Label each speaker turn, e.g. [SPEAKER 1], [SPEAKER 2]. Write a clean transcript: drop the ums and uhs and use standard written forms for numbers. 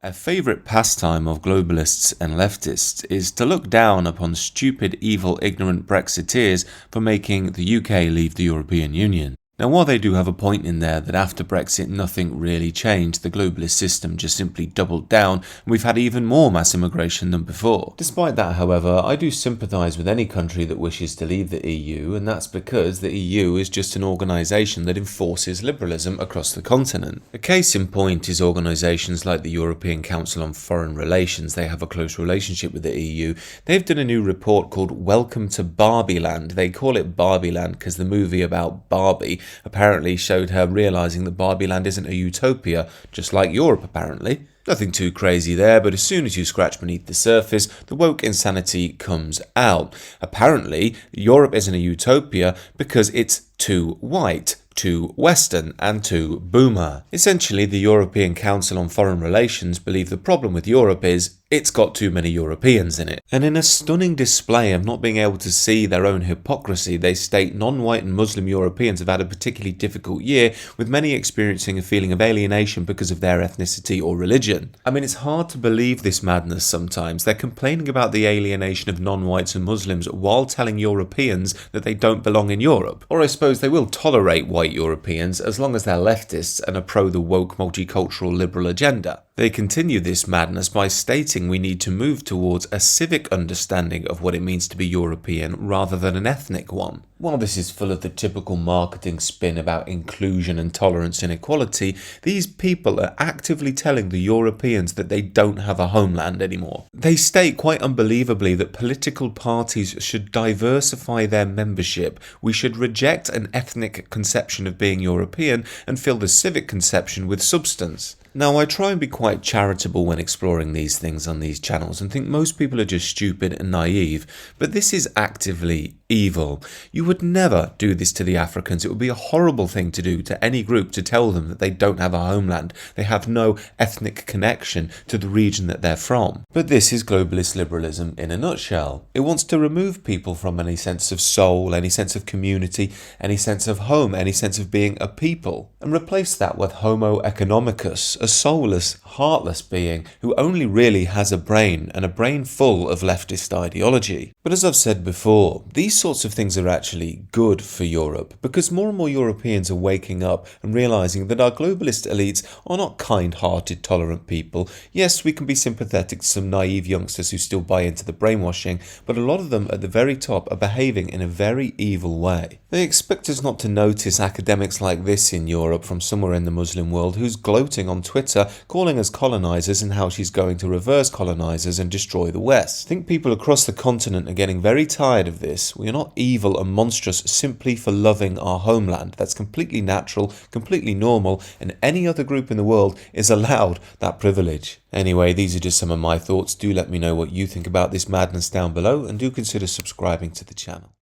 [SPEAKER 1] A favourite pastime of globalists and leftists is to look down upon stupid, evil, ignorant Brexiteers for making the UK leave the European Union. Now, while they do have a point in there that after Brexit nothing really changed, the globalist system just simply doubled down and we've had even more mass immigration than before. Despite that, however, I do sympathise with any country that wishes to leave the EU, and that's because the EU is just an organisation that enforces liberalism across the continent. A case in point is organisations like the European Council on Foreign Relations. They have a close relationship with the EU. They've done a new report called Welcome to Barbie Land. They call it Barbie Land because the movie about Barbie apparently showed her realising that Barbie Land isn't a utopia, just like Europe apparently. Nothing too crazy there, but as soon as you scratch beneath the surface, the woke insanity comes out. Apparently, Europe isn't a utopia because it's too white, too Western, and too boomer. Essentially, the European Council on Foreign Relations believe the problem with Europe is it's got too many Europeans in it. And in a stunning display of not being able to see their own hypocrisy, they state non-white and Muslim Europeans have had a particularly difficult year, with many experiencing a feeling of alienation because of their ethnicity or religion. I mean, it's hard to believe this madness sometimes. They're complaining about the alienation of non-whites and Muslims while telling Europeans that they don't belong in Europe. Or I suppose they will tolerate white Europeans as long as they're leftists and are pro the woke multicultural liberal agenda. They continue this madness by stating we need to move towards a civic understanding of what it means to be European rather than an ethnic one. While this is full of the typical marketing spin about inclusion and tolerance and equality, these people are actively telling the Europeans that they don't have a homeland anymore. They state quite unbelievably that political parties should diversify their membership. We should reject an ethnic conception of being European and fill the civic conception with substance. Now, I try and be quite charitable when exploring these things on these channels and think most people are just stupid and naive, but this is actively evil. You would never do this to the Africans. It would be a horrible thing to do to any group to tell them that they don't have a homeland. They have no ethnic connection to the region that they're from. But this is globalist liberalism in a nutshell. It wants to remove people from any sense of soul, any sense of community, any sense of home, any sense of being a people, and replace that with Homo economicus, a soulless, heartless being who only really has a brain, and a brain full of leftist ideology. But as I've said before, these sorts of things are actually good for Europe, because more and more Europeans are waking up and realising that our globalist elites are not kind-hearted, tolerant people. Yes, we can be sympathetic to some naive youngsters who still buy into the brainwashing, but a lot of them at the very top are behaving in a very evil way. They expect us not to notice academics like this in Europe from somewhere in the Muslim world who's gloating on Twitter, calling us colonisers and how she's going to reverse colonisers and destroy the West. I think people across the continent are getting very tired of this. We are not evil and monstrous simply for loving our homeland. That's completely natural, completely normal, and any other group in the world is allowed that privilege. Anyway, these are just some of my thoughts. Do let me know what you think about this madness down below, and do consider subscribing to the channel.